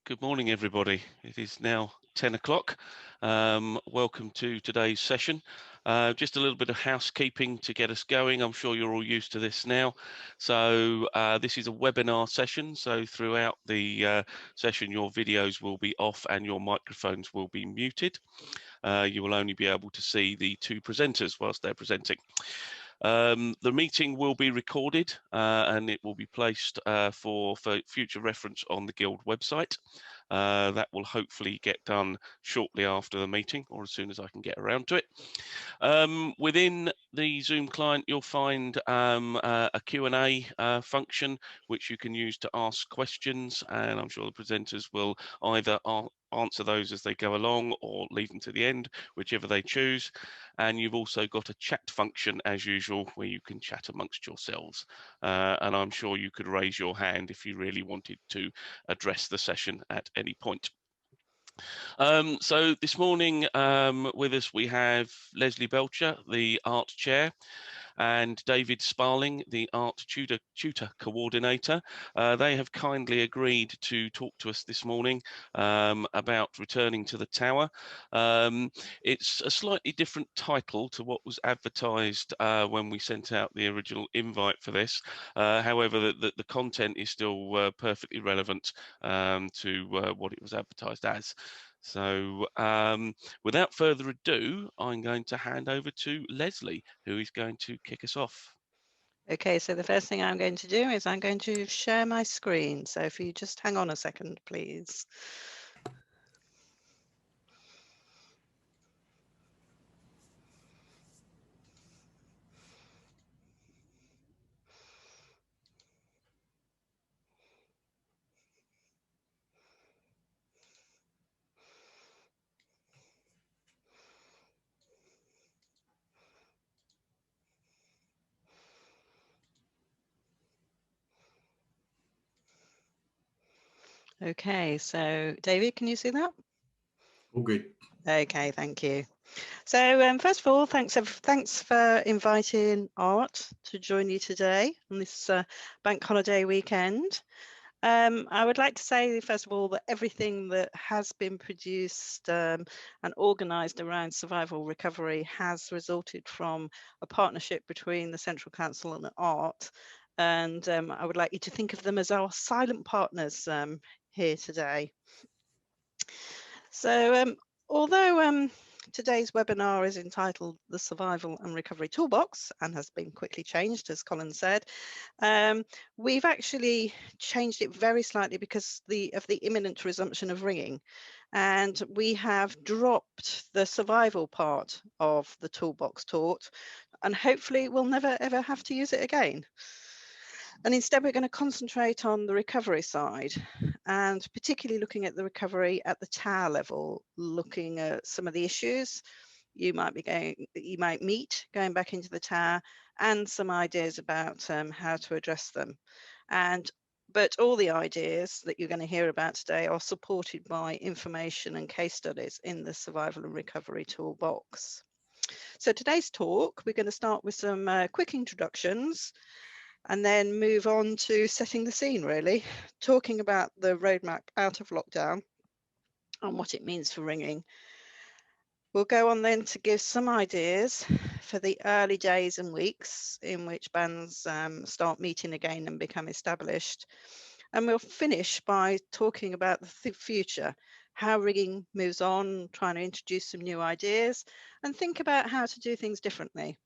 Good morning, everybody. It is now 10 o'clock. Welcome to today's session. Just a little bit of housekeeping to get us going. I'm sure you're all used to this now. So this is a webinar session. So throughout the session, your videos will be off and your microphones will be muted. You will only be able to see the two presenters whilst they're presenting. The meeting will be recorded and it will be placed for future reference on the Guild website. That will hopefully get done shortly after the meeting or as soon as I can get around to it. Within the Zoom client, you'll find a Q&A function which you can use to ask questions, and I'm sure the presenters will either answer those as they go along or leave them to the end, whichever they choose. And you've also got a chat function as usual where you can chat amongst yourselves, and I'm sure you could raise your hand if you really wanted to address the session at any point. So this morning with us we have Lesley Belcher, the art chair, and David Sparling, the art tutor coordinator. They have kindly agreed to talk to us this morning about returning to the tower. It's a slightly different title to what was advertised when we sent out the original invite for this. However, the content is still perfectly relevant to what it was advertised as. So without further ado, I'm going to hand over to Lesley, who is going to kick us off. Okay, so the first thing I'm going to do is I'm going to share my screen. So if you just hang on a second, please. Okay, so David, can you see that? All good. Okay, thank you. So first of all, thanks for inviting Art to join you today on this bank holiday weekend. I would like to say, first of all, that everything that has been produced and organised around survival recovery has resulted from a partnership between the Central Council and Art. And I would like you to think of them as our silent partners here today. So although today's webinar is entitled The Survival and Recovery Toolbox and has been quickly changed, as Colin said, we've actually changed it very slightly because of the imminent resumption of ringing. And we have dropped the survival part of the toolbox taught, and hopefully we'll never ever have to use it again. And instead, we're going to concentrate on the recovery side, and particularly looking at the recovery at the tower level, looking at some of the issues you might meet going back into the tower, and some ideas about how to address them. But all the ideas that you're going to hear about today are supported by information and case studies in the Survival and Recovery Toolbox. So today's talk, we're going to start with some quick introductions, and then move on to setting the scene, really, talking about the roadmap out of lockdown and what it means for ringing. We'll go on then to give some ideas for the early days and weeks in which bands start meeting again and become established. And we'll finish by talking about the future, how ringing moves on, trying to introduce some new ideas and think about how to do things differently.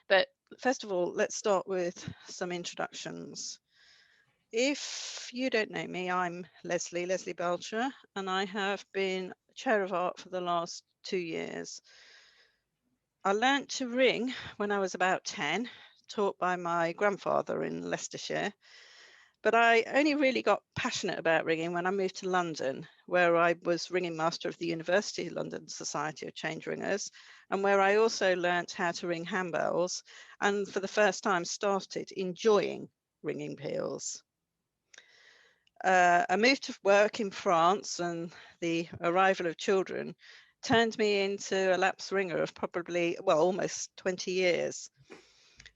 But first of all, let's start with some introductions. If you don't know me, I'm Lesley Belcher, and I have been Chair of Art for the last 2 years. I learnt to ring when I was about 10, taught by my grandfather in Leicestershire. But I only really got passionate about ringing when I moved to London, where I was ringing master of the University of London Society of Change Ringers, and where I also learnt how to ring handbells, and for the first time started enjoying ringing peals. A move to work in France and the arrival of children turned me into a lapsed ringer of probably, well, almost 20 years.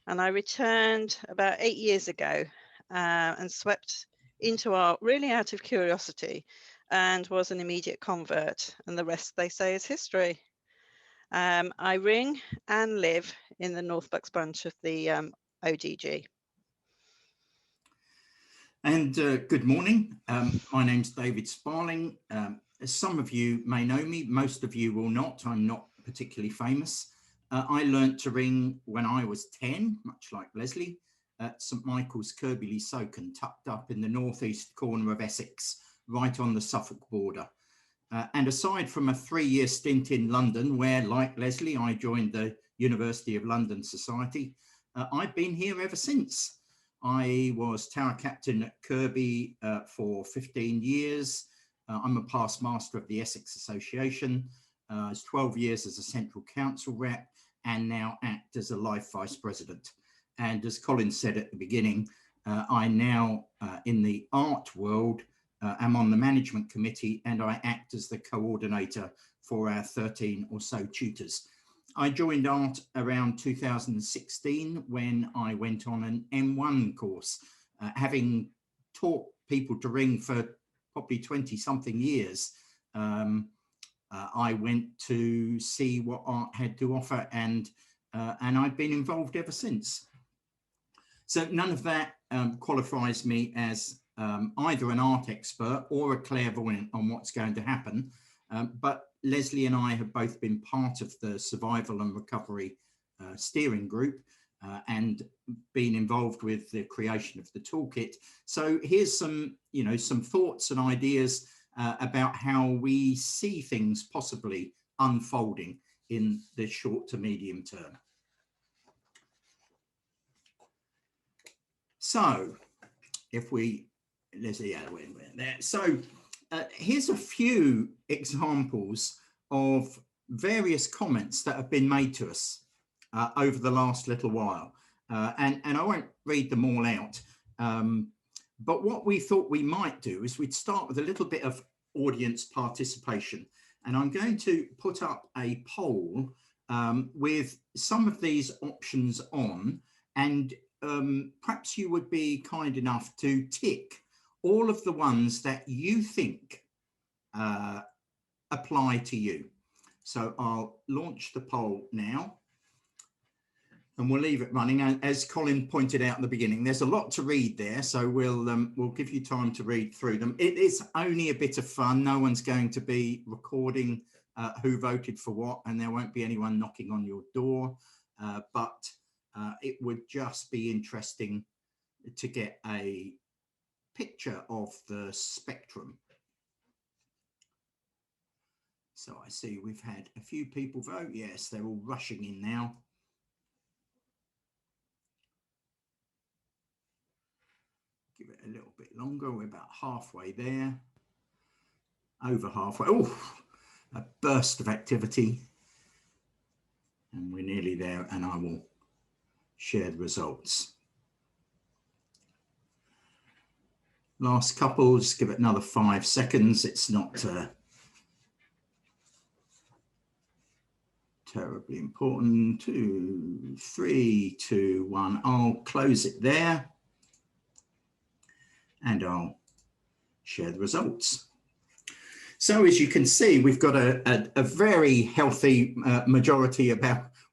And I returned about 8 years ago and swept into art really out of curiosity and was an immediate convert, and the rest, they say, is history. I ring and live in the North Bucks branch of the ODG. And good morning. My name's David Sparling. As some of you may know me, most of you will not. I'm not particularly famous. I learnt to ring when I was 10, much like Lesley, at St Michael's, Kirkby-le-Soken, tucked up in the northeast corner of Essex, right on the Suffolk border. And aside from a 3-year stint in London, where, like Lesley, I joined the University of London Society, I've been here ever since. I was tower captain at Kirkby for 15 years. I'm a past master of the Essex Association. I was 12 years as a central council rep and now act as a life vice president. And as Colin said at the beginning, I now, in the art world, am on the management committee, and I act as the coordinator for our 13 or so tutors. I joined art around 2016 when I went on an M1 course, having taught people to ring for probably 20 something years. I went to see what art had to offer, and I've been involved ever since. So none of that qualifies me as either an art expert or a clairvoyant on what's going to happen. But Lesley and I have both been part of the survival and recovery steering group and been involved with the creation of the toolkit. So here's some, some thoughts and ideas about how we see things possibly unfolding in the short to medium term. So if we, Lesley, we're there. So here's a few examples of various comments that have been made to us over the last little while. And I won't read them all out. But what we thought we might do is we'd start with a little bit of audience participation. And I'm going to put up a poll with some of these options on, and perhaps you would be kind enough to tick all of the ones that you think apply to you. So I'll launch the poll now and we'll leave it running. As Colin pointed out at the beginning, there's a lot to read there, so we'll give you time to read through them. It is only a bit of fun. No one's going to be recording who voted for what, and there won't be anyone knocking on your door, but it would just be interesting to get a picture of the spectrum. So I see we've had a few people vote. Yes, they're all rushing in now. Give it a little bit longer. We're about halfway there. Over halfway. Oh, a burst of activity. And we're nearly there, and I will share the results. Last couple, just give it another 5 seconds. It's not terribly important. 2, 3, 2, 1. I'll close it there and I'll share the results. So as you can see, we've got a very healthy majority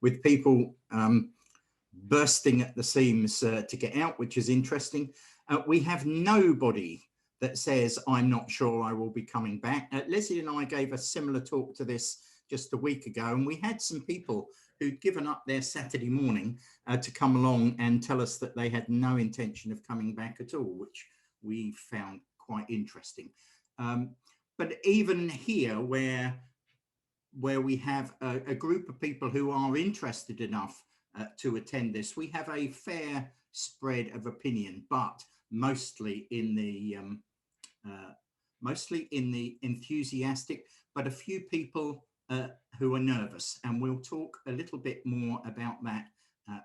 with people bursting at the seams to get out, which is interesting. We have nobody that says, I'm not sure I will be coming back. Lesley and I gave a similar talk to this just a week ago, and we had some people who'd given up their Saturday morning to come along and tell us that they had no intention of coming back at all, which we found quite interesting. But even here, where we have a group of people who are interested enough to attend this, we have a fair spread of opinion, but mostly in the enthusiastic, but a few people who are nervous, and we'll talk a little bit more about that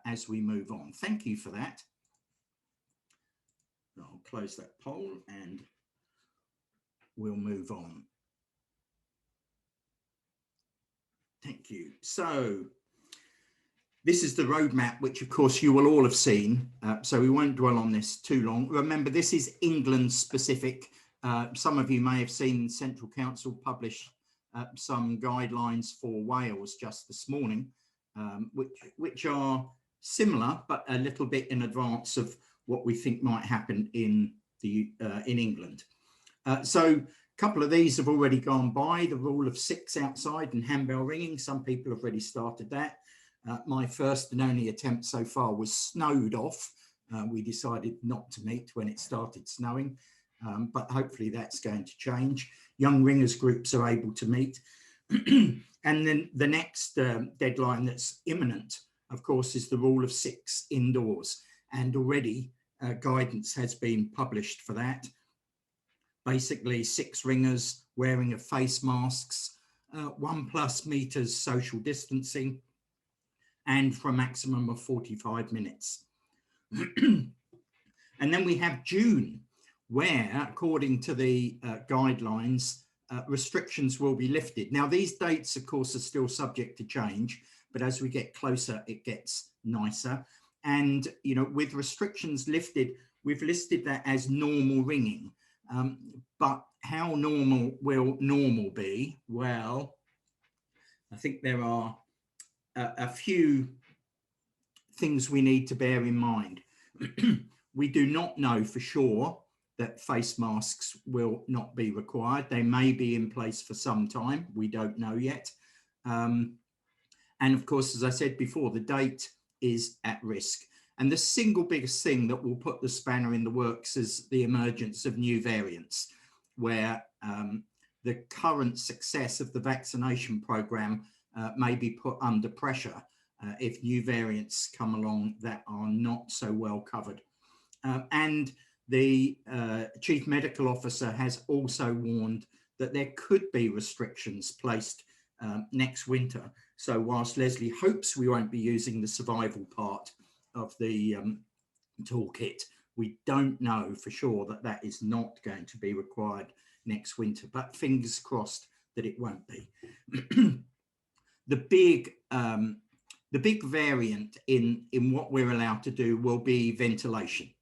as we move on. Thank you for that. I'll close that poll and we'll move on. Thank you. So This is the roadmap, which of course you will all have seen, so we won't dwell on this too long. Remember, this is England specific. Some of you may have seen Central Council publish some guidelines for Wales just this morning, which are similar, but a little bit in advance of what we think might happen in England. So a couple of these have already gone by. The rule of 6 outside and handbell ringing. Some people have already started that. My first and only attempt so far was snowed off. We decided not to meet when it started snowing, but hopefully that's going to change. Young ringers groups are able to meet. And then the next deadline that's imminent, of course, is the rule of 6 indoors. And already guidance has been published for that. Basically 6 ringers wearing of face masks, 1+ meters social distancing, and for a maximum of 45 minutes. And then we have June, where, according to the guidelines, restrictions will be lifted. Now, these dates, of course, are still subject to change, but as we get closer, it gets nicer. And, you know, with restrictions lifted, we've listed that as normal ringing. But how normal will normal be? Well, I think there are a few things we need to bear in mind. We do not know for sure that face masks will not be required. They may be in place for some time. We don't know yet. And of course, as I said before, the date is at risk. And the single biggest thing that will put the spanner in the works is the emergence of new variants, where the current success of the vaccination program may be put under pressure if new variants come along that are not so well covered. And the Chief Medical Officer has also warned that there could be restrictions placed next winter. So whilst Lesley hopes we won't be using the survival part of the toolkit, we don't know for sure that that is not going to be required next winter, but fingers crossed that it won't be. The big variant in what we're allowed to do will be ventilation.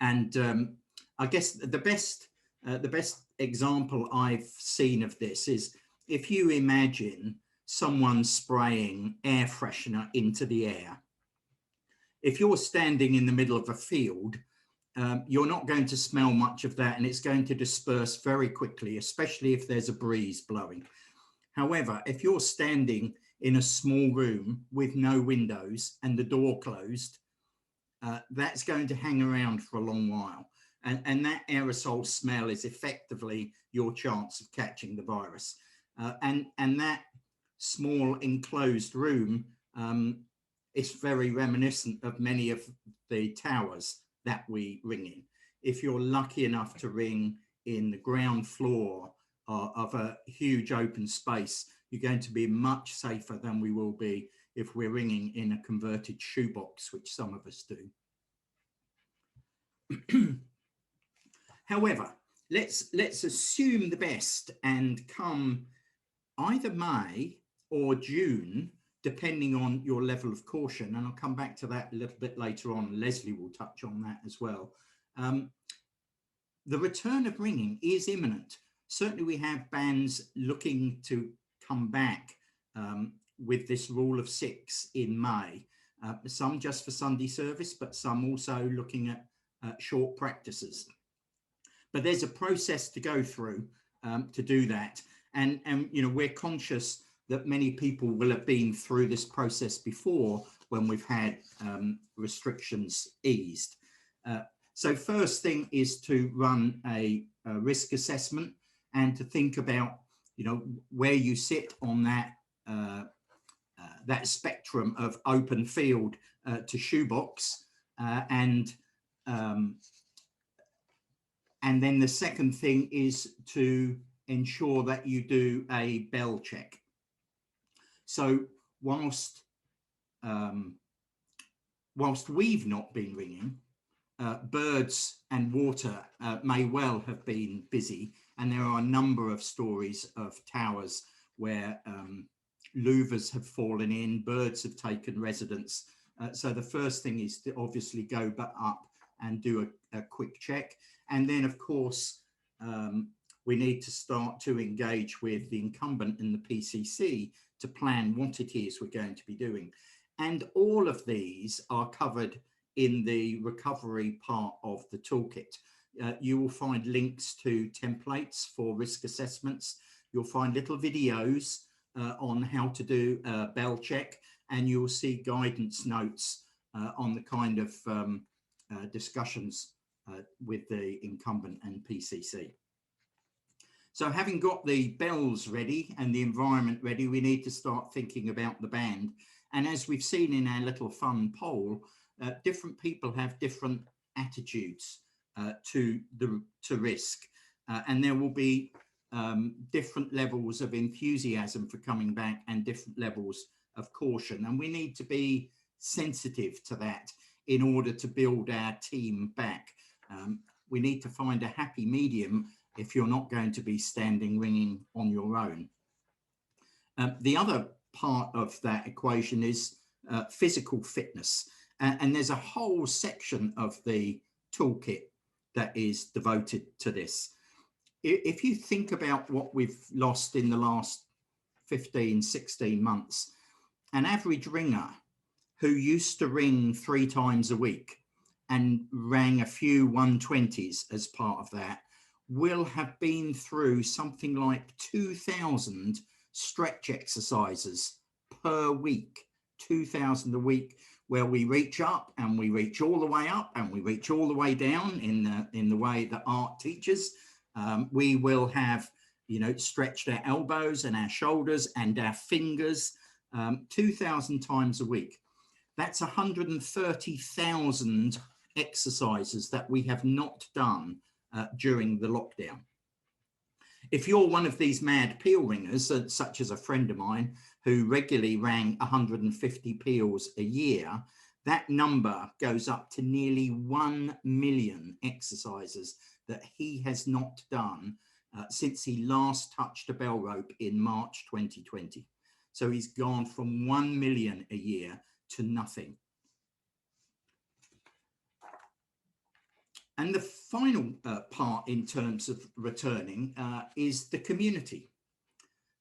And I guess the best example I've seen of this is if you imagine someone spraying air freshener into the air. If you're standing in the middle of a field, you're not going to smell much of that, and it's going to disperse very quickly, especially if there's a breeze blowing. However, if you're standing in a small room with no windows and the door closed, that's going to hang around for a long while. And that aerosol smell is effectively your chance of catching the virus. And that small enclosed room is very reminiscent of many of the towers that we ring in. If you're lucky enough to ring in the ground floor of a huge open space, you're going to be much safer than we will be if we're ringing in a converted shoebox, which some of us do. However, let's assume the best and come either May or June, depending on your level of caution, and I'll come back to that a little bit later on. Lesley will touch on that as well. The return of ringing is imminent. Certainly we have bands looking to come back with this rule of 6 in May, some just for Sunday service, but some also looking at short practices. But there's a process to go through to do that. And you know, we're conscious that many people will have been through this process before when we've had restrictions eased. So first thing is to run a risk assessment and to think about, you know, where you sit on that that spectrum of open field to shoebox, and then the second thing is to ensure that you do a bell check. So whilst we've not been ringing, birds and water may well have been busy, and there are a number of stories of towers where louvers have fallen in, birds have taken residence. So the first thing is to obviously go back up and do a quick check. And then, of course, we need to start to engage with the incumbent in the PCC to plan what it is we're going to be doing. And all of these are covered in the recovery part of the toolkit. You will find links to templates for risk assessments. You'll find little videos on how to do a bell check, and you'll see guidance notes on the kind of discussions with the incumbent and PCC. So having got the bells ready and the environment ready, we need to start thinking about the band. And as we've seen in our little fun poll, different people have different attitudes to risk, and there will be different levels of enthusiasm for coming back and different levels of caution, and we need to be sensitive to that in order to build our team back. We need to find a happy medium if you're not going to be standing ringing on your own. The other part of that equation is physical fitness, and there's a whole section of the toolkit that is devoted to this. If you think about what we've lost in the last 15, 16 months, an average ringer who used to ring 3 times a week and rang a few 120s as part of that will have been through something like 2,000 stretch exercises per week, 2,000 a week, where we reach up and we reach all the way up and we reach all the way down in the way that art teaches. We will have, you know, stretched our elbows and our shoulders and our fingers 2,000 times a week. That's 130,000 exercises that we have not done during the lockdown. If you're one of these mad peel ringers, such as a friend of mine who regularly rang 150 peels a year, that number goes up to nearly 1 million exercises that he has not done since he last touched a bell rope in March 2020. So he's gone from 1 million a year to nothing. And the final part in terms of returning is the community.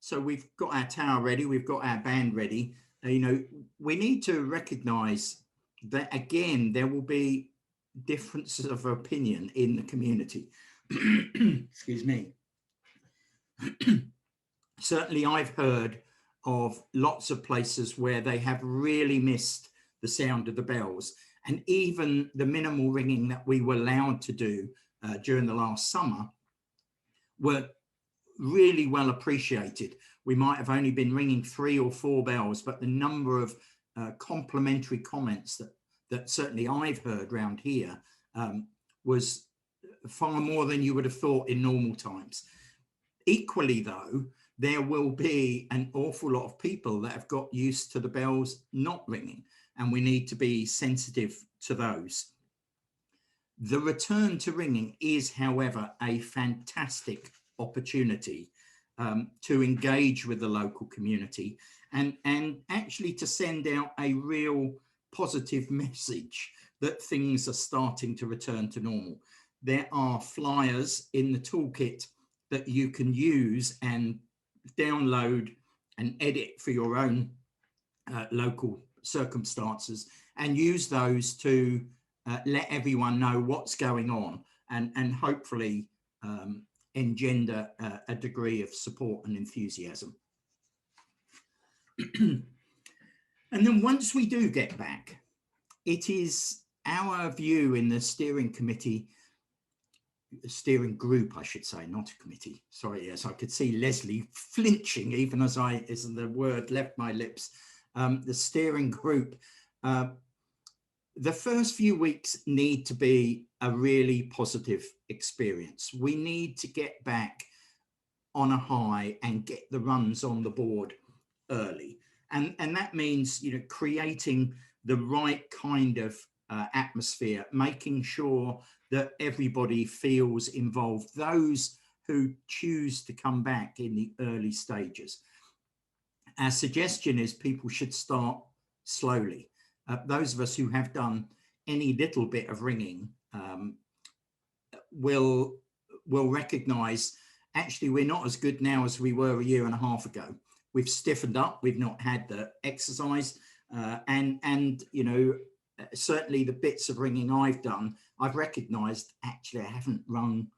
So we've got our tower ready, we've got our band ready. You know, we need to recognise that, again, there will be differences of opinion in the community. Excuse me. Certainly I've heard of lots of places where they have really missed the sound of the bells, and even the minimal ringing that we were allowed to do during the last summer were really well appreciated. We might have only been ringing 3 or 4 bells, but the number of complimentary comments that certainly I've heard around here was far more than you would have thought in normal times. Equally though, there will be an awful lot of people that have got used to the bells not ringing, and we need to be sensitive to those. The return to ringing is, however, a fantastic opportunity to engage with the local community and actually to send out a real positive message that things are starting to return to normal. There are flyers in the toolkit that you can use and download and edit for your own local circumstances, and use those to let everyone know what's going on and hopefully engender a degree of support and enthusiasm. And then once we do get back, it is our view in the steering committee, steering group, I should say, not a committee. Sorry, yes, I could see Lesley flinching even as the word left my lips. The steering group, the first few weeks need to be a really positive experience. We need to get back on a high and get the runs on the board early. And that means, you know, creating the right kind of atmosphere, making sure that everybody feels involved, those who choose to come back in the early stages. Our suggestion is people should start slowly. Those of us who have done any little bit of ringing will recognize actually we're not as good now as we were a year and a half ago. We've stiffened up, we've not had the exercise, and you know, certainly the bits of ringing I've done, I've recognized actually I haven't rung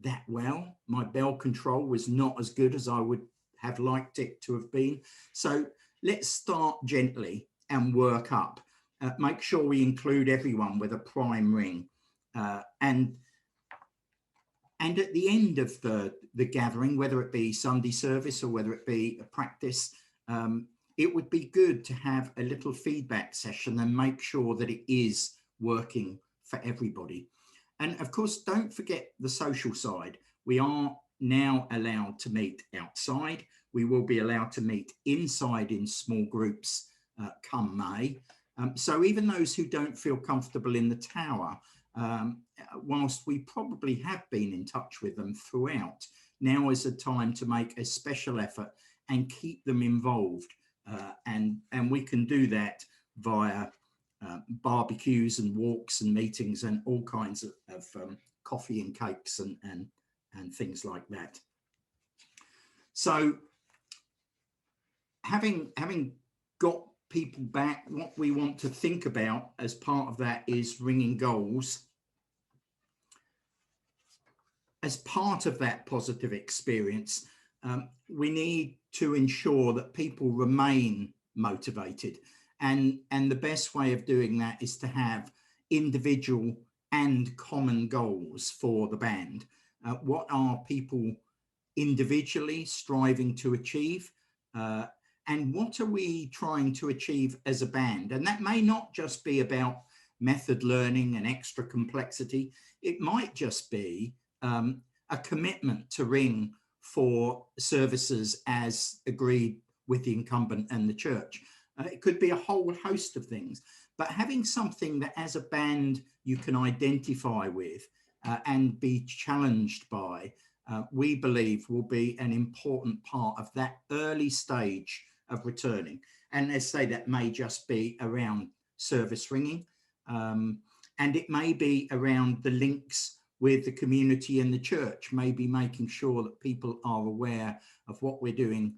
that well. My bell control was not as good as I would have liked it to have been. So let's start gently and work up. Make sure we include everyone with a prime ring. And at the end of the gathering, whether it be Sunday service or whether it be a practice, it would be good to have a little feedback session and make sure that it is working for everybody. And of course, don't forget the social side. We are now allowed to meet outside. We will be allowed to meet inside in small groups come May. So even those who don't feel comfortable in the tower, whilst we probably have been in touch with them throughout, now is a time to make a special effort and keep them involved. And we can do that via barbecues and walks and meetings and all kinds of coffee and cakes and things like that. So having got people back, what we want to think about as part of that is ringing goals. As part of that positive experience, we need to ensure that people remain motivated. And the best way of doing that is to have individual and common goals for the band. What are people individually striving to achieve? And what are we trying to achieve as a band? And that may not just be about method learning and extra complexity. It might just be a commitment to ring for services as agreed with the incumbent and the church. It could be a whole host of things, but having something that as a band you can identify with and be challenged by, we believe will be an important part of that early stage of returning. And let's say that may just be around service ringing, and it may be around the links with the community and the church, maybe making sure that people are aware of what we're doing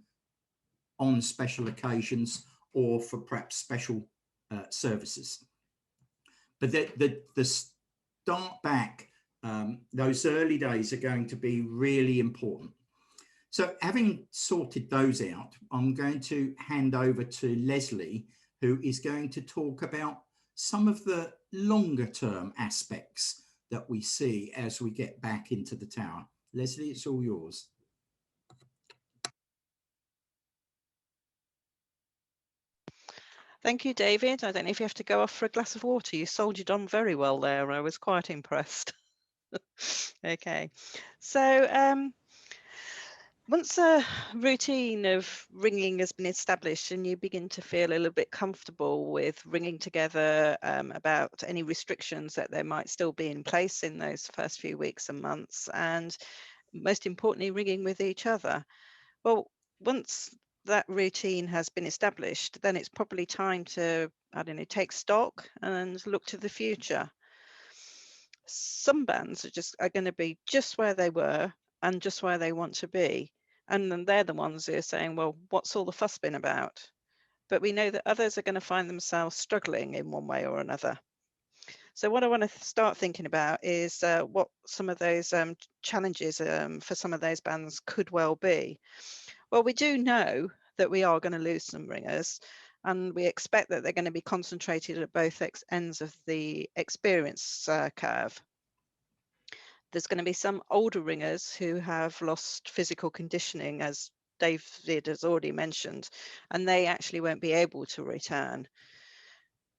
on special occasions or for perhaps special services. But the start back, those early days are going to be really important. So having sorted those out, I'm going to hand over to Lesley, who is going to talk about some of the longer term aspects that we see as we get back into the tower. Lesley, it's all yours. Thank you, David. I don't know if you have to go off for a glass of water. You soldiered on very well there. I was quite impressed. Okay, so once a routine of ringing has been established and you begin to feel a little bit comfortable with ringing together about any restrictions that there might still be in place in those first few weeks and months, and most importantly, ringing with each other. Well, once that routine has been established, then it's probably time to, I don't know, take stock and look to the future. Some bands are going to be just where they were and just where they want to be. And then they're the ones who are saying, well, what's all the fuss been about? But we know that others are going to find themselves struggling in one way or another. So what I want to start thinking about is what some of those challenges for some of those bands could well be. Well, we do know that we are going to lose some ringers, and we expect that they're going to be concentrated at both ends of the experience curve. There's going to be some older ringers who have lost physical conditioning, as David has already mentioned, and they actually won't be able to return.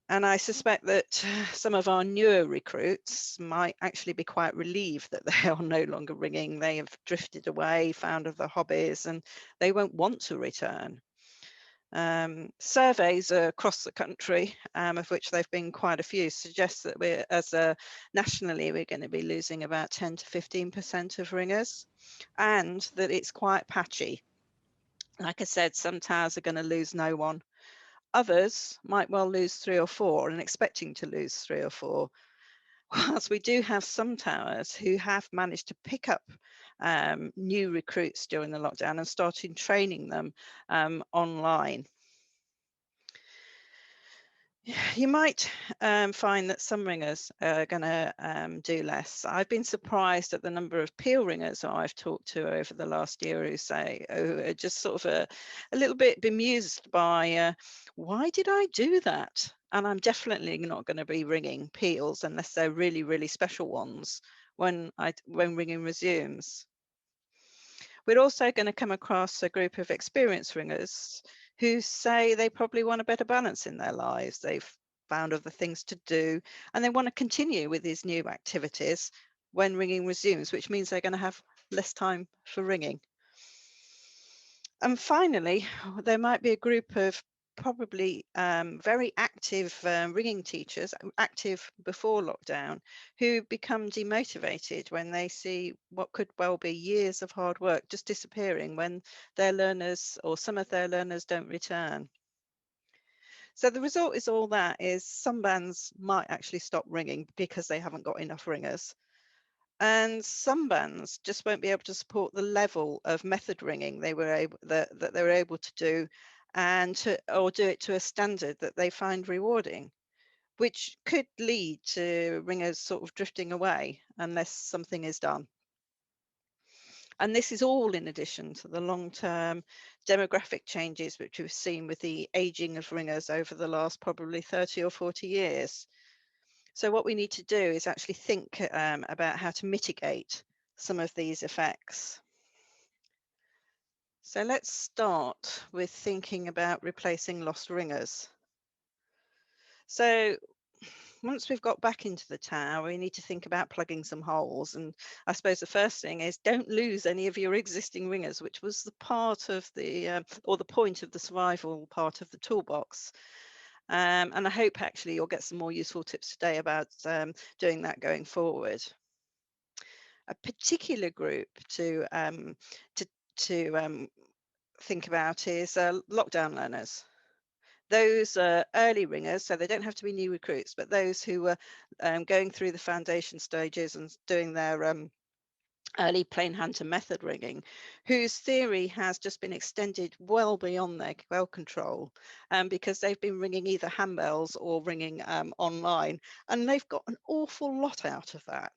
And I suspect that some of our newer recruits might actually be quite relieved that they are no longer ringing. They have drifted away, found other hobbies, and they won't want to return. Surveys across the country, of which there have been quite a few, suggest that we're, nationally, we're going to be losing about 10 to 15% of ringers, and that it's quite patchy. Like I said, some towers are going to lose no one. Others might well lose 3 or 4 and expecting to lose 3 or 4. Whilst we do have some towers who have managed to pick up new recruits during the lockdown and started training them online. You might find that some ringers are going to do less. I've been surprised at the number of peel ringers that I've talked to over the last year who are just sort of a little bit bemused by why did I do that? And I'm definitely not going to be ringing peels unless they're really, really special ones when ringing resumes. We're also going to come across a group of experienced ringers who say they probably want a better balance in their lives. They've found other things to do and they want to continue with these new activities when ringing resumes, which means they're going to have less time for ringing. And finally, there might be a group of probably very active ringing teachers, active before lockdown, who become demotivated when they see what could well be years of hard work just disappearing when their learners or some of their learners don't return. So the result is all that is some bands might actually stop ringing because they haven't got enough ringers. And some bands just won't be able to support the level of method ringing they were able that they were able to do or do it to a standard that they find rewarding, which could lead to ringers sort of drifting away unless something is done. And this is all in addition to the long-term demographic changes which we've seen with the aging of ringers over the last probably 30 or 40 years. So what we need to do is actually think about how to mitigate some of these effects. So let's start with thinking about replacing lost ringers. So once we've got back into the tower, we need to think about plugging some holes. And I suppose the first thing is don't lose any of your existing ringers, which was the part of the, or the point of the survival part of the toolbox. And I hope actually you'll get some more useful tips today about doing that going forward. A particular group to think about is lockdown learners. Those early ringers, so they don't have to be new recruits, but those who are going through the foundation stages and doing their early plain hand to method ringing, whose theory has just been extended well beyond their bell control because they've been ringing either handbells or ringing online, and they've got an awful lot out of that.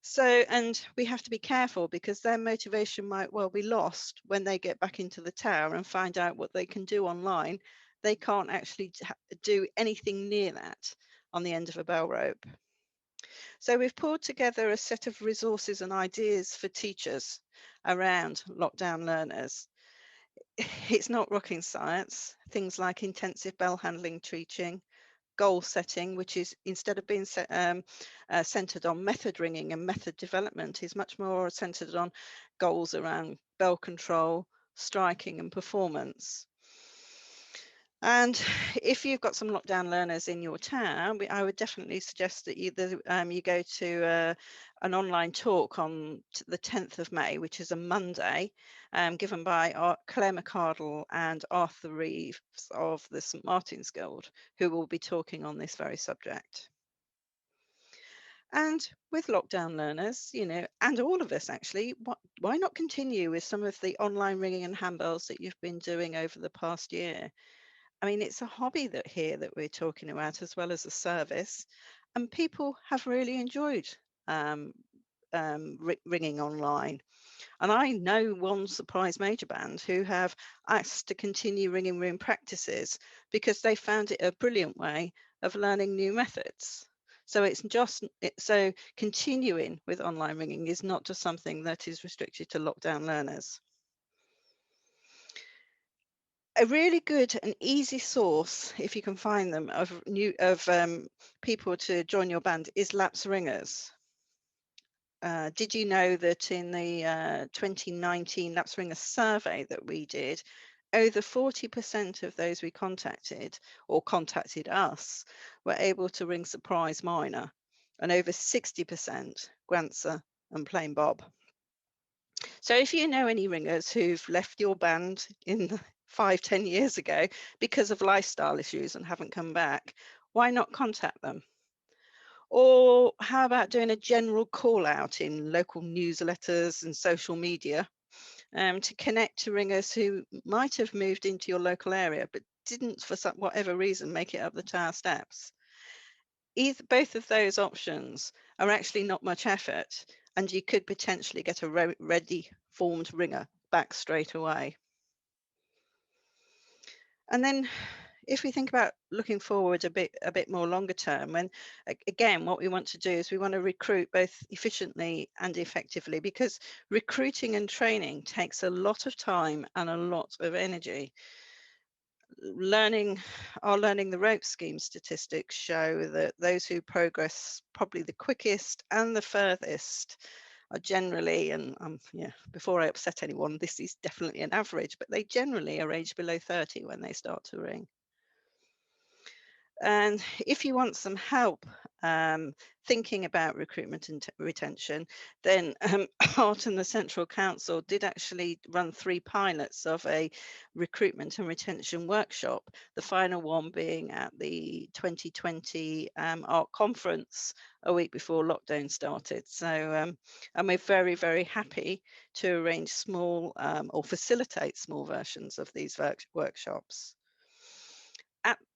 So, and we have to be careful because their motivation might well be lost when they get back into the tower and find out what they can do online. They can't actually do anything near that on the end of a bell rope. So we've pulled together a set of resources and ideas for teachers around lockdown learners. It's not rocket science. Things like intensive bell handling teaching, goal setting, which is instead of being centered on method ringing and method development, is much more centered on goals around bell control, striking and performance. And if you've got some lockdown learners in your town, I would definitely suggest that either you go to an online talk on the 10th of May, which is a Monday, given by Claire McCardle and Arthur Reeves of the St Martin's Guild, who will be talking on this very subject. And with lockdown learners, you know, and all of us actually, why not continue with some of the online ringing and handbells that you've been doing over the past year? I mean, it's a hobby that we're talking about as well as a service, and people have really enjoyed ringing online. And I know one surprise major band who have asked to continue ringing room practices because they found it a brilliant way of learning new methods. So so continuing with online ringing is not just something that is restricted to lockdown learners. A really good and easy source, if you can find them, of people to join your band is lapse ringers. Did you know that in the 2019 lapse ringer survey that we did, over 40% of those we contacted or contacted us were able to ring surprise minor, and over 60% Grancer and plain bob. So if you know any ringers who've left your band in 5-10 years ago because of lifestyle issues and haven't come back, why not contact them? Or how about doing a general call out in local newsletters and social media to connect to ringers who might have moved into your local area but didn't, for whatever reason, make it up the tower steps? Both of those options are actually not much effort, and you could potentially get a ready formed ringer back straight away. And then if we think about looking forward a bit more longer term, and again, what we want to do is we want to recruit both efficiently and effectively, because recruiting and training takes a lot of time and a lot of energy. Our learning the ropes scheme statistics show that those who progress probably the quickest and the furthest are generally, and before I upset anyone, this is definitely an average, but they generally are aged below 30 when they start to ring. And if you want some help thinking about recruitment and retention, then Art and the Central Council did actually run 3 pilots of a recruitment and retention workshop, the final one being at the 2020 Art Conference a week before lockdown started. So, and we're very, very happy to arrange small or facilitate small versions of these workshops.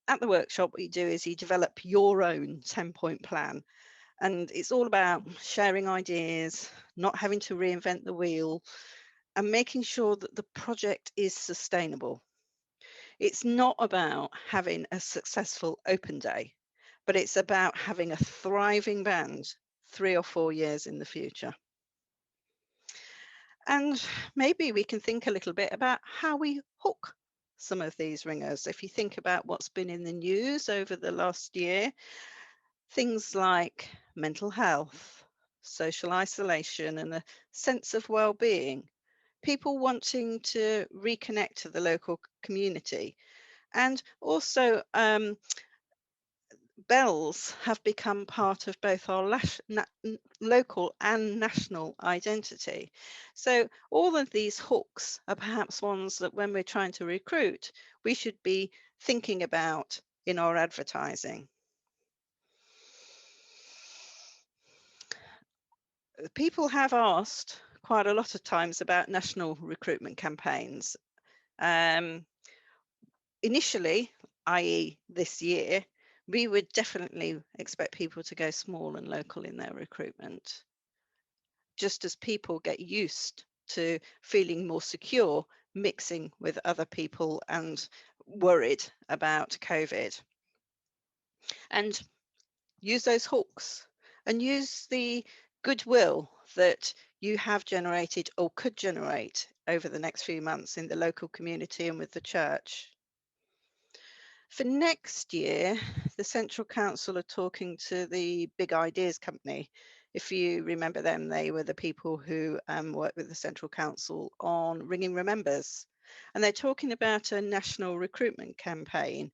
At the workshop, what you do is you develop your own 10-point plan, and it's all about sharing ideas, not having to reinvent the wheel, and making sure that the project is sustainable. It's not about having a successful open day, but it's about having a thriving band 3 or 4 years in the future. And maybe we can think a little bit about how we hook some of these ringers. If you think about what's been in the news over the last year, things like mental health, social isolation, and a sense of well-being, people wanting to reconnect to the local community, and also bells have become part of both our local and national identity. So all of these hooks are perhaps ones that when we're trying to recruit, we should be thinking about in our advertising. People have asked quite a lot of times about national recruitment campaigns. Initially, i.e. this year, we would definitely expect people to go small and local in their recruitment, just as people get used to feeling more secure mixing with other people and worried about COVID. And use those hooks and use the goodwill that you have generated or could generate over the next few months in the local community and with the church. For next year, the Central Council are talking to the Big Ideas Company. If you remember them, they were the people who worked with the Central Council on Ringing Remembers. And they're talking about a national recruitment campaign,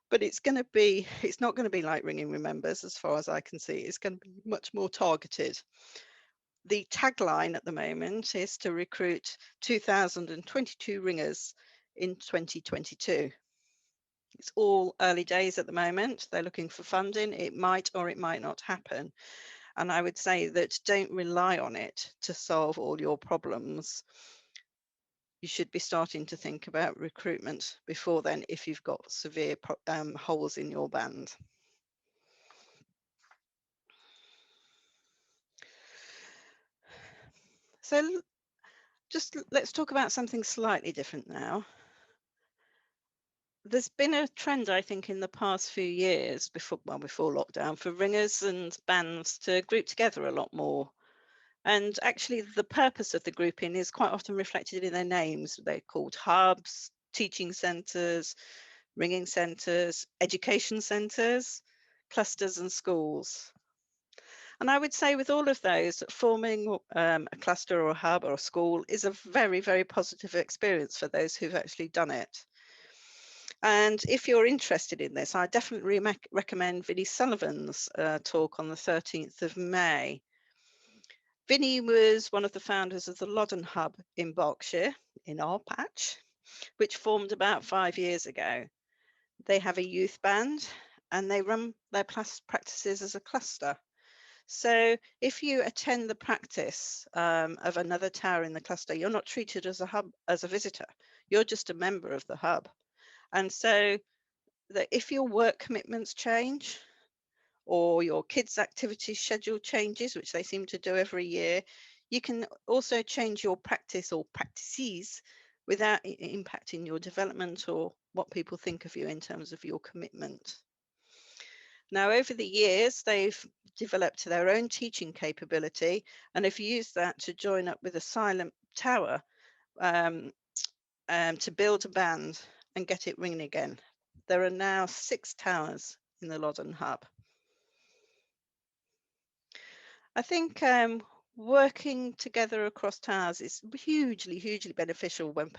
but it's not going to be like Ringing Remembers as far as I can see. It's going to be much more targeted. The tagline at the moment is to recruit 2,022 ringers in 2022. It's all early days at the moment. They're looking for funding. It might or it might not happen. And I would say that don't rely on it to solve all your problems. You should be starting to think about recruitment before then if you've got severe holes in your band. So just let's talk about something slightly different now. There's been a trend, I think, in the past few years before lockdown for ringers and bands to group together a lot more. And actually the purpose of the grouping is quite often reflected in their names. They're called hubs, teaching centres, ringing centres, education centres, clusters and schools. And I would say with all of those, forming a cluster or a hub or a school is a very, very positive experience for those who've actually done it. And if you're interested in this, I definitely recommend Vinnie Sullivan's talk on the 13th of May. Vinny was one of the founders of the Loddon Hub in Berkshire, in our patch, which formed about 5 years ago. They have a youth band and they run their practices as a cluster. So if you attend the practice of another tower in the cluster, you're not treated as a hub, as a visitor. You're just a member of the hub. And so that if your work commitments change or your kids' activity schedule changes, which they seem to do every year, you can also change your practice or practices without impacting your development or what people think of you in terms of your commitment. Now, over the years, they've developed their own teaching capability and have used that to join up with a silent tower to build a band and get it ringing again. There are now 6 towers in the Loddon Hub. I think working together across towers is hugely beneficial when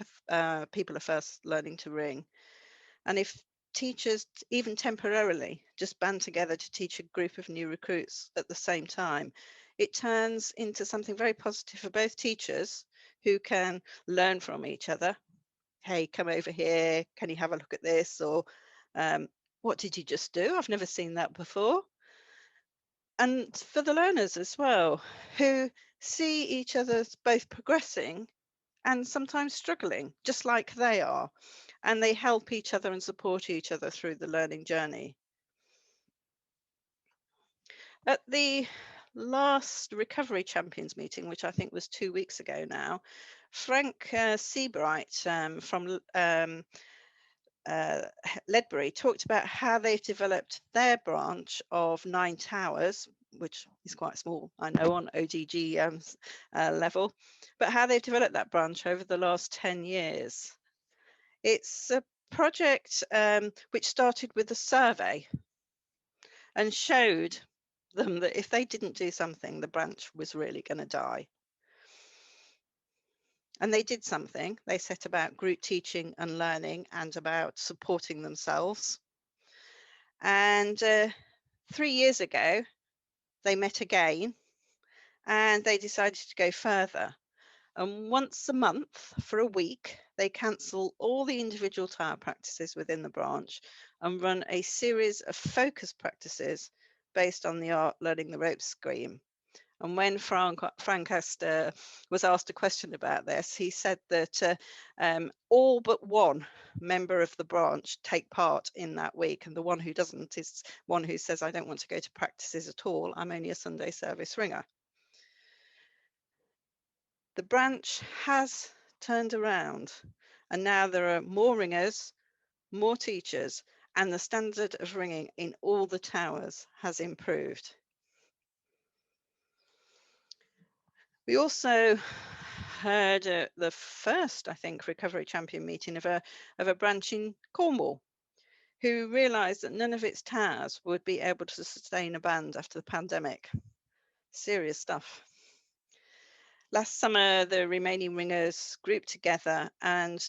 people are first learning to ring. And if teachers, even temporarily, just band together to teach a group of new recruits at the same time, it turns into something very positive for both teachers who can learn from each other. Hey, come over here, can you have a look at this? Or what did you just do? I've never seen that before. And for the learners as well, who see each other both progressing and sometimes struggling, just like they are. And they help each other and support each other through the learning journey. At the last Recovery Champions meeting, which I think was 2 weeks ago now, Frank Seabright from Ledbury talked about how they've developed their branch of 9 towers, which is quite small, I know, on ODG level, but how they've developed that branch over the last 10 years. It's a project which started with a survey and showed them that if they didn't do something, the branch was really going to die. And they did something. They set about group teaching and learning and about supporting themselves. And 3 years ago, they met again and they decided to go further. And once a month for a week, they cancel all the individual tower practices within the branch and run a series of focus practices based on the Art Learning the Ropes scheme. And when Frank was asked a question about this, he said that all but one member of the branch take part in that week. And the one who doesn't is one who says, I don't want to go to practices at all. I'm only a Sunday service ringer. The branch has turned around and now there are more ringers, more teachers, and the standard of ringing in all the towers has improved. We also heard the first, I think, Recovery Champion meeting of a branch in Cornwall who realised that none of its towers would be able to sustain a band after the pandemic. Serious stuff. Last summer, the remaining ringers grouped together and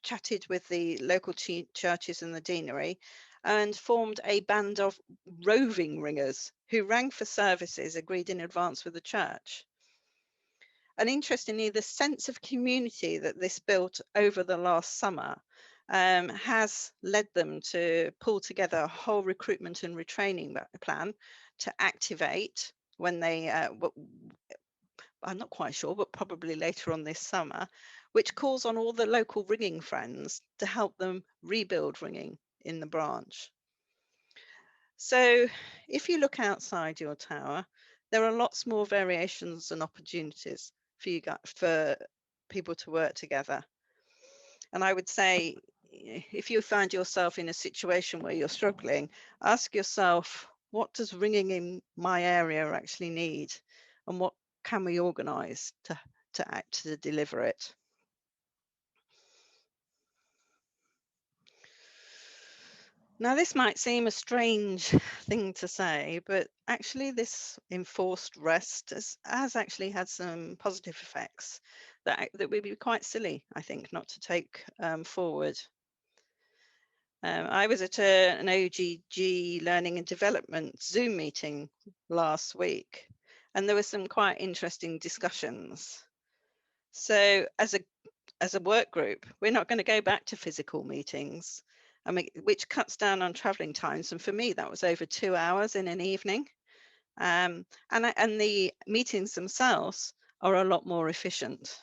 chatted with the local churches and the deanery and formed a band of roving ringers who rang for services agreed in advance with the church. And interestingly, the sense of community that this built over the last summer has led them to pull together a whole recruitment and retraining plan to activate when they I'm not quite sure, but probably later on this summer, which calls on all the local ringing friends to help them rebuild ringing in the branch. So if you look outside your tower, there are lots more variations and opportunities for people to work together. And I would say, if you find yourself in a situation where you're struggling, ask yourself, what does ringing in my area actually need? And what can we organise to deliver it? Now, this might seem a strange thing to say, but actually this enforced rest has actually had some positive effects that would be quite silly, I think, not to take forward. I was at an OGG Learning and Development Zoom meeting last week, and there were some quite interesting discussions. So as a work group, we're not going to go back to physical meetings, which cuts down on travelling times. And for me, that was over 2 hours in an evening. And the meetings themselves are a lot more efficient.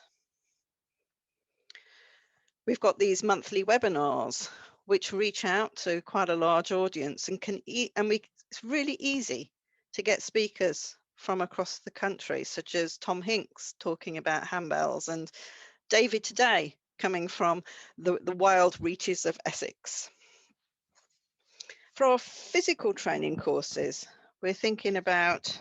We've got these monthly webinars, which reach out to quite a large audience and it's really easy to get speakers from across the country, such as Tom Hinks talking about handbells, and David today coming from the wild reaches of Essex. For our physical training courses, we're thinking about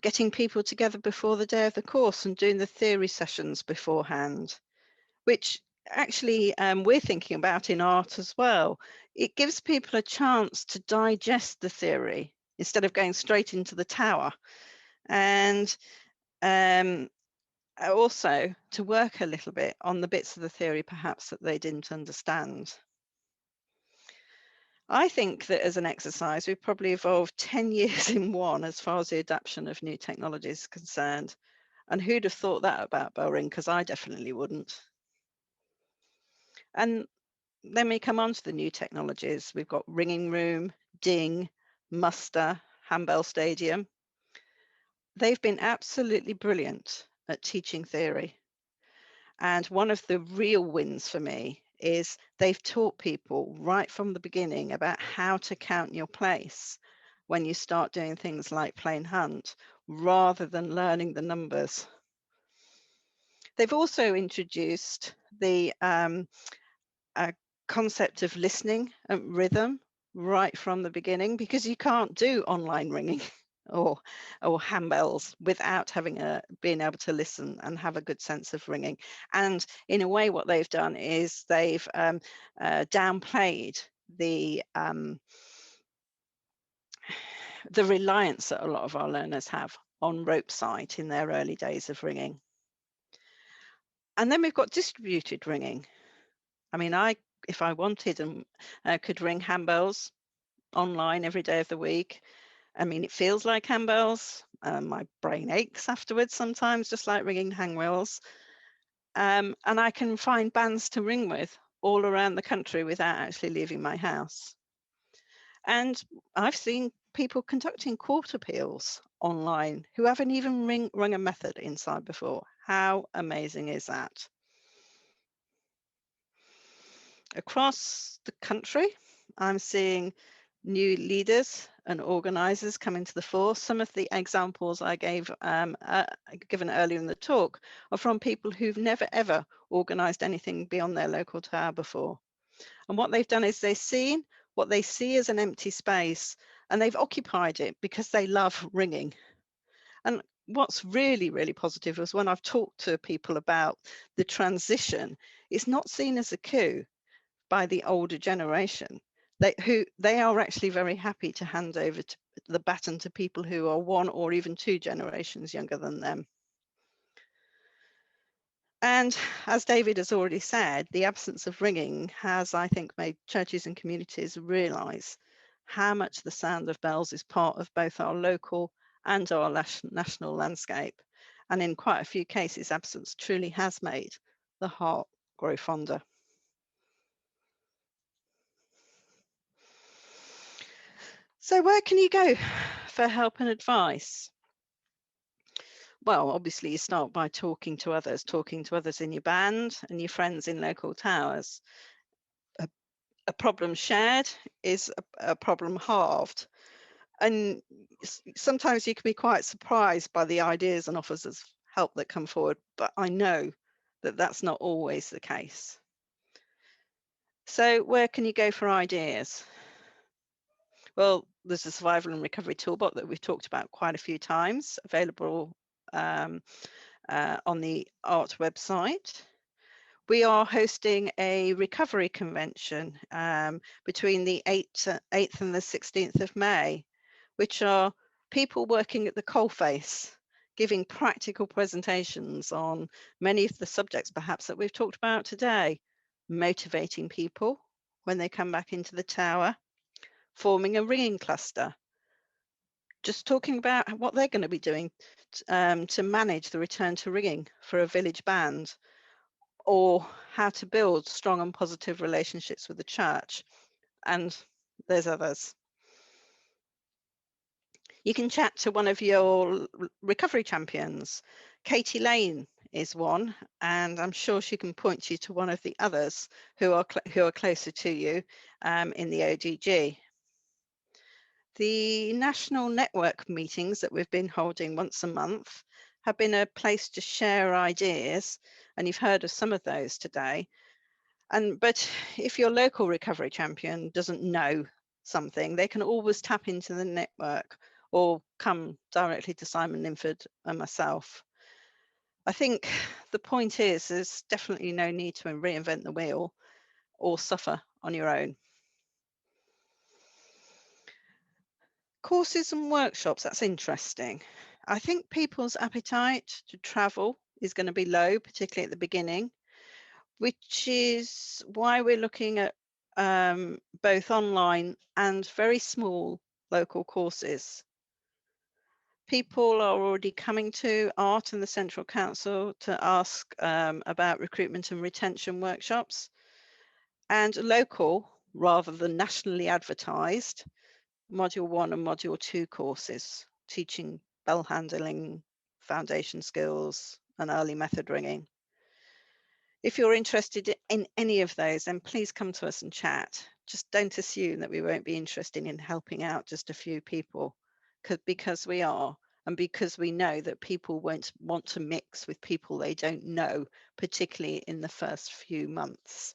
getting people together before the day of the course and doing the theory sessions beforehand, which actually we're thinking about in art as well. It gives people a chance to digest the theory instead of going straight into the tower, and also to work a little bit on the bits of the theory perhaps that they didn't understand. I think that as an exercise, we've probably evolved 10 years in one as far as the adoption of new technologies is concerned. And who'd have thought that about bellring? Because I definitely wouldn't. And then we come on to the new technologies. We've got ringing room, ding, muster, handbell stadium. They've been absolutely brilliant at teaching theory. And one of the real wins for me is they've taught people right from the beginning about how to count your place when you start doing things like plain hunt, rather than learning the numbers. They've also introduced the concept of listening and rhythm right from the beginning, because you can't do online ringing or handbells without being able to listen and have a good sense of ringing. And in a way, what they've done is they've downplayed the reliance that a lot of our learners have on rope sight in their early days of ringing. And then we've got distributed ringing. I mean, if I wanted and could ring handbells online every day of the week. I mean, it feels like handbells. My brain aches afterwards sometimes, just like ringing hangwheels. And I can find bands to ring with all around the country without actually leaving my house. And I've seen people conducting quarter peals online who haven't even rung a method inside before. How amazing is that? Across the country, I'm seeing new leaders and organisers coming to the fore. Some of the examples I gave given earlier in the talk are from people who've never ever organised anything beyond their local tower before. And what they've done is they've seen what they see as an empty space, and they've occupied it because they love ringing. And what's really, really positive is when I've talked to people about the transition, it's not seen as a coup by the older generation. They are actually very happy to hand over the baton to people who are 1 or even 2 generations younger than them. And as David has already said, the absence of ringing has, I think, made churches and communities realise how much the sound of bells is part of both our local and our national landscape. And in quite a few cases, absence truly has made the heart grow fonder. So where can you go for help and advice? Well, obviously you start by talking to others in your band and your friends in local towers. A problem shared is a problem halved. And sometimes you can be quite surprised by the ideas and offers of help that come forward, but I know that that's not always the case. So where can you go for ideas? Well, there's a survival and recovery toolbox that we've talked about quite a few times, available on the ART website. We are hosting a recovery convention between the 8th and the 16th of May, which are people working at the coalface, giving practical presentations on many of the subjects perhaps that we've talked about today, motivating people when they come back into the tower, forming a ringing cluster, just talking about what they're going to be doing to manage the return to ringing for a village band, or how to build strong and positive relationships with the church. And there's others. You can chat to one of your recovery champions. Katie Lane is one, and I'm sure she can point you to one of the others who are closer to you in the ODG. The national network meetings that we've been holding once a month have been a place to share ideas, and you've heard of some of those today. But if your local recovery champion doesn't know something, they can always tap into the network or come directly to Simon Linford and myself. I think the point is there's definitely no need to reinvent the wheel or suffer on your own. Courses and workshops, that's interesting. I think people's appetite to travel is going to be low, particularly at the beginning, which is why we're looking at both online and very small local courses. People are already coming to ART and the Central Council to ask about recruitment and retention workshops, and local rather than nationally advertised Module 1 and Module 2 courses, teaching bell handling, foundation skills, and early method ringing. If you're interested in any of those, then please come to us and chat. Just don't assume that we won't be interested in helping out just a few people, because we are, and because we know that people won't want to mix with people they don't know, particularly in the first few months.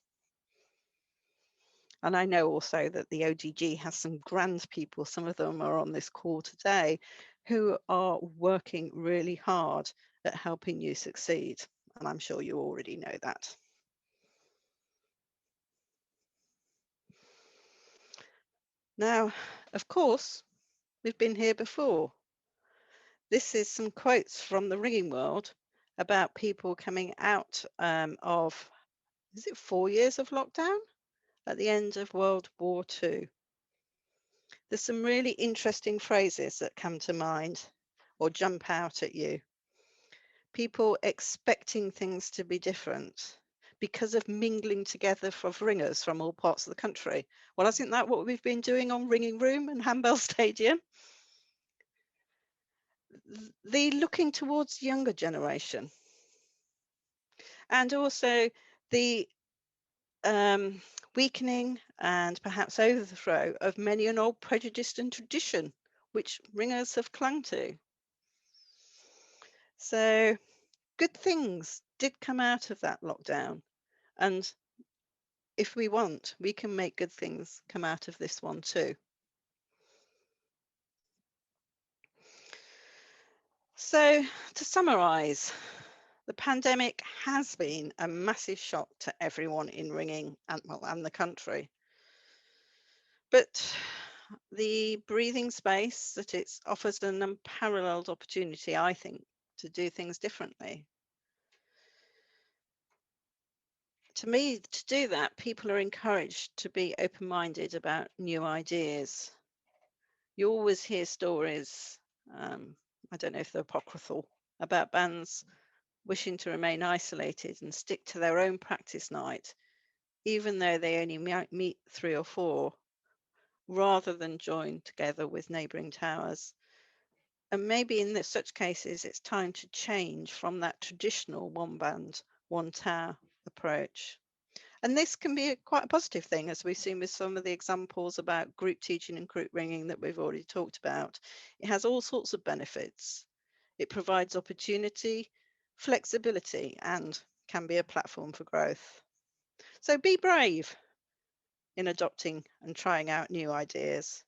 And I know also that the ODG has some grand people, some of them are on this call today, who are working really hard at helping you succeed. And I'm sure you already know that. Now, of course, we've been here before. This is some quotes from the ringing world about people coming out of, is it 4 years of lockdown? At the end of World War II. There's some really interesting phrases that come to mind or jump out at you. People expecting things to be different because of mingling together of ringers from all parts of the country. Well, isn't that what we've been doing on Ringing Room and Handbell Stadium? The looking towards the younger generation, and also the weakening and perhaps overthrow of many an old prejudice and tradition which ringers have clung to. So good things did come out of that lockdown, and if we want, we can make good things come out of this one too. So to summarize, the pandemic has been a massive shock to everyone in ringing and the country. But the breathing space that it offers an unparalleled opportunity, I think, to do things differently. To me, to do that, people are encouraged to be open-minded about new ideas. You always hear stories, I don't know if they're apocryphal, about bands wishing to remain isolated and stick to their own practice night, even though they only might meet 3 or 4, rather than join together with neighbouring towers. And maybe in such cases, it's time to change from that traditional one band, one tower approach. And this can be quite a positive thing, as we've seen with some of the examples about group teaching and group ringing that we've already talked about. It has all sorts of benefits. It provides opportunity, flexibility, and can be a platform for growth. So be brave in adopting and trying out new ideas.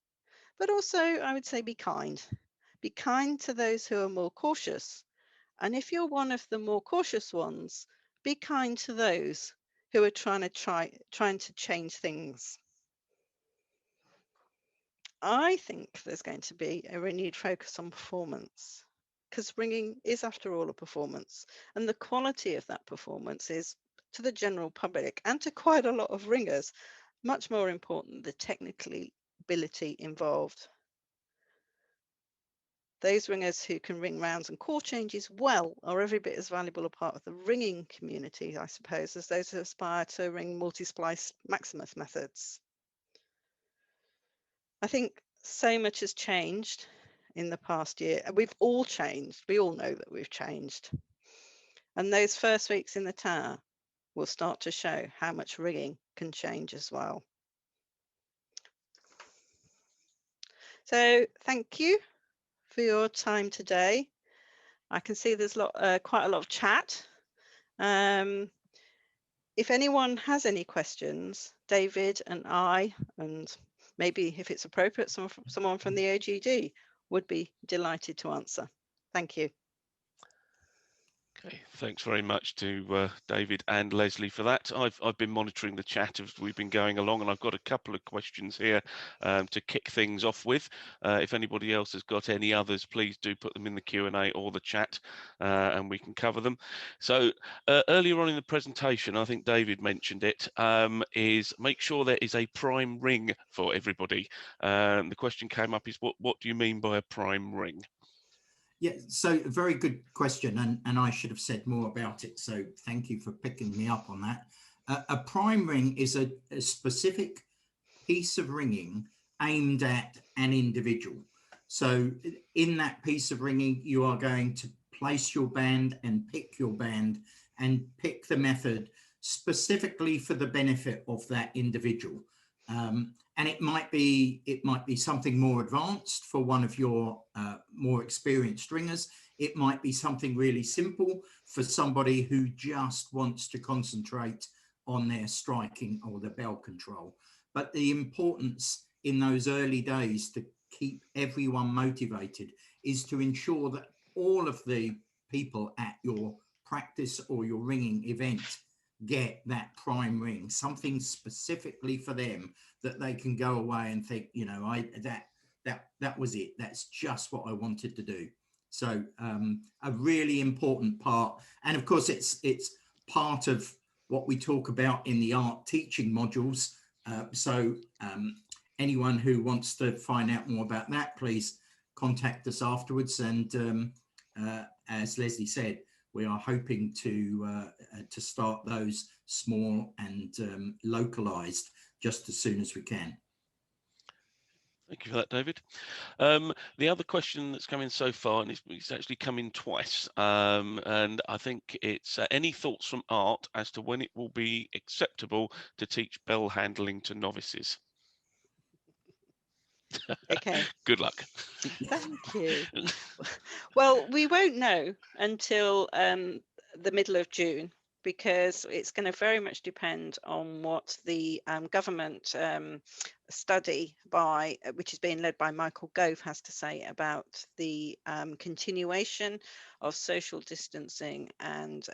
But also, I would say be kind. Be kind to those who are more cautious. And if you're one of the more cautious ones, be kind to those who are trying to change things. I think there's going to be a renewed focus on performance, because ringing is, after all, a performance, and the quality of that performance is, to the general public and to quite a lot of ringers, much more important than the technical ability involved. those ringers who can ring rounds and chord changes well are every bit as valuable a part of the ringing community, I suppose, as those who aspire to ring multi-splice Maximus methods. I think so much has changed in the past year. We've all changed. We all know that we've changed. And those first weeks in the tower will start to show how much ringing can change as well. So thank you for your time today. I can see there's quite a lot of chat. If anyone has any questions, David and I, and maybe if it's appropriate, someone from the OGD would be delighted to answer. Thank you. Okay, thanks very much to David and Lesley for that. I've been monitoring the chat as we've been going along, and I've got a couple of questions here to kick things off with. If anybody else has got any others, please do put them in the Q&A or the chat, and we can cover them. So earlier on in the presentation, I think David mentioned it, is make sure there is a prime ring for everybody. The question came up is, what do you mean by a prime ring? Yeah, so a very good question, and I should have said more about it, so thank you for picking me up on that. A prime ring is a specific piece of ringing aimed at an individual. So in that piece of ringing, you are going to place your band and pick your band and pick the method specifically for the benefit of that individual. And it might be something more advanced for one of your more experienced ringers. It might be something really simple for somebody who just wants to concentrate on their striking or the bell control. But the importance in those early days to keep everyone motivated is to ensure that all of the people at your practice or your ringing event get that prime ring, something specifically for them that they can go away and think, you know, that was it. That's just what I wanted to do. So a really important part. And of course, it's part of what we talk about in the art teaching modules. So anyone who wants to find out more about that, please contact us afterwards. And as Lesley said, we are hoping to start those small and localized just as soon as we can. Thank you for that, David. The other question that's come in so far, and it's actually come in twice, and I think it's any thoughts from Art as to when it will be acceptable to teach bell handling to novices? Okay. Good luck. Thank you. Well, we won't know until the middle of June, because it's going to very much depend on what the government study which is being led by Michael Gove has to say about the continuation of social distancing and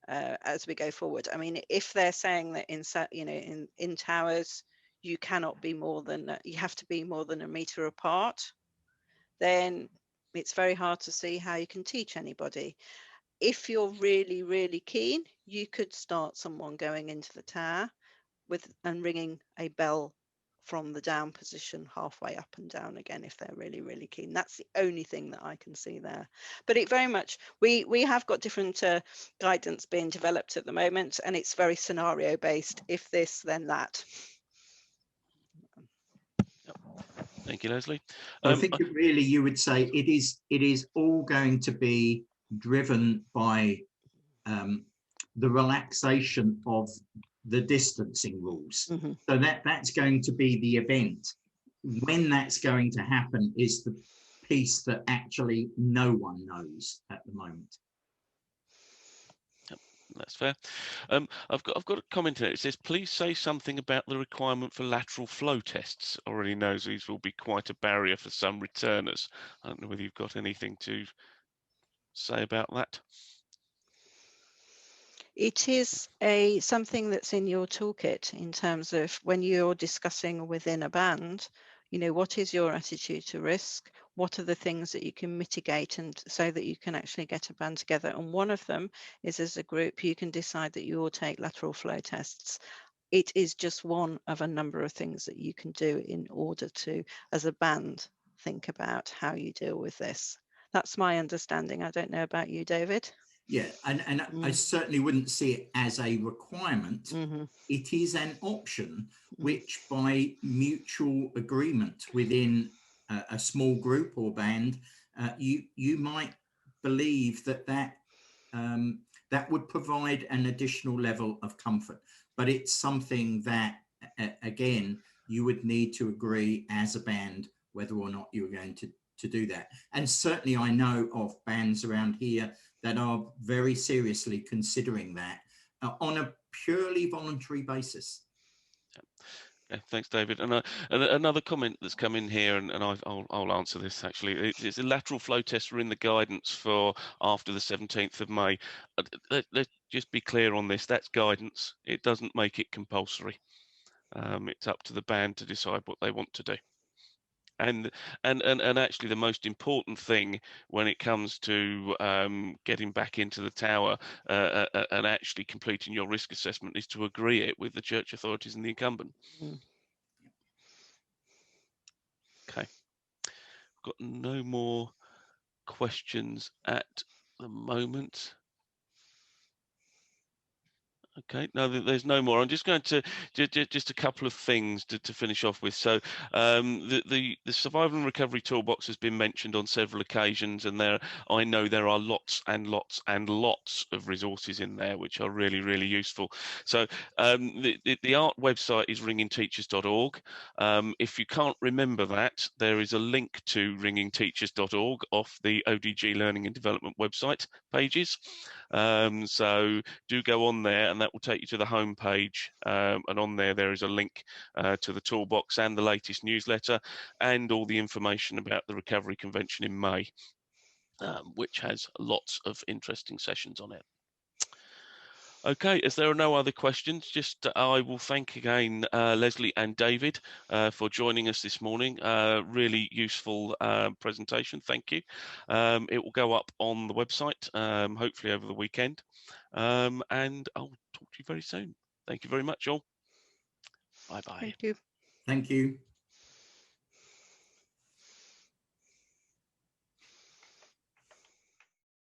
as we go forward. I mean, if they're saying that in towers you cannot be more than you have to be more than a metre apart, then it's very hard to see how you can teach anybody. If you're really, really keen, you could start someone going into the tower and ringing a bell from the down position halfway up and down again if they're really, really keen. That's the only thing that I can see there. But it very much, we have got different guidance being developed at the moment, and it's very scenario based. If this, then that. Thank you, Lesley. I think really you would say it is all going to be driven by the relaxation of the distancing rules. Mm-hmm. So that's going to be the event. When that's going to happen is the piece that actually no one knows at the moment. That's fair. I've got a comment here. It says, please say something about the requirement for lateral flow tests. Already knows these will be quite a barrier for some returners. I don't know whether you've got anything to say about that. It is something that's in your toolkit in terms of when you're discussing within a band, you know, what is your attitude to risk? What are the things that you can mitigate, and so that you can actually get a band together? And one of them is, as a group, you can decide that you will take lateral flow tests. It is just one of a number of things that you can do in order to, as a band, think about how you deal with this. That's my understanding. I don't know about you, David. Yeah, and I certainly wouldn't see it as a requirement. Mm-hmm. It is an option which, by mutual agreement within a small group or band, you might believe that that would provide an additional level of comfort. But it's something that, again, you would need to agree as a band whether or not you're going to do that. And certainly I know of bands around here that are very seriously considering that on a purely voluntary basis. Yeah, thanks, David. And another comment that's come in here, and I'll answer this actually. It's a lateral flow test are in the guidance for after the 17th of May. Let's just be clear on this. That's guidance. It doesn't make it compulsory. It's up to the band to decide what they want to do. And actually, the most important thing when it comes to getting back into the tower and actually completing your risk assessment is to agree it with the church authorities and the incumbent. Okay, got no more questions at the moment. Okay, no, there's no more. I'm just going to just a couple of things to finish off with. So, the survival and recovery toolbox has been mentioned on several occasions, and I know there are lots and lots and lots of resources in there which are really really useful. So, the art website is ringingteachers.org. If you can't remember that, there is a link to ringingteachers.org off the ODG Learning and Development website pages. So do go on there, and that will take you to the home page, and on there is a link to the toolbox and the latest newsletter and all the information about the Recovery Convention in May, which has lots of interesting sessions on it. Okay, as there are no other questions, just I will thank again Lesley and David for joining us this morning. Really useful presentation, thank you. It will go up on the website, hopefully over the weekend, and I'll talk to you very soon. Thank you very much all. Bye-bye. Thank you. Thank you.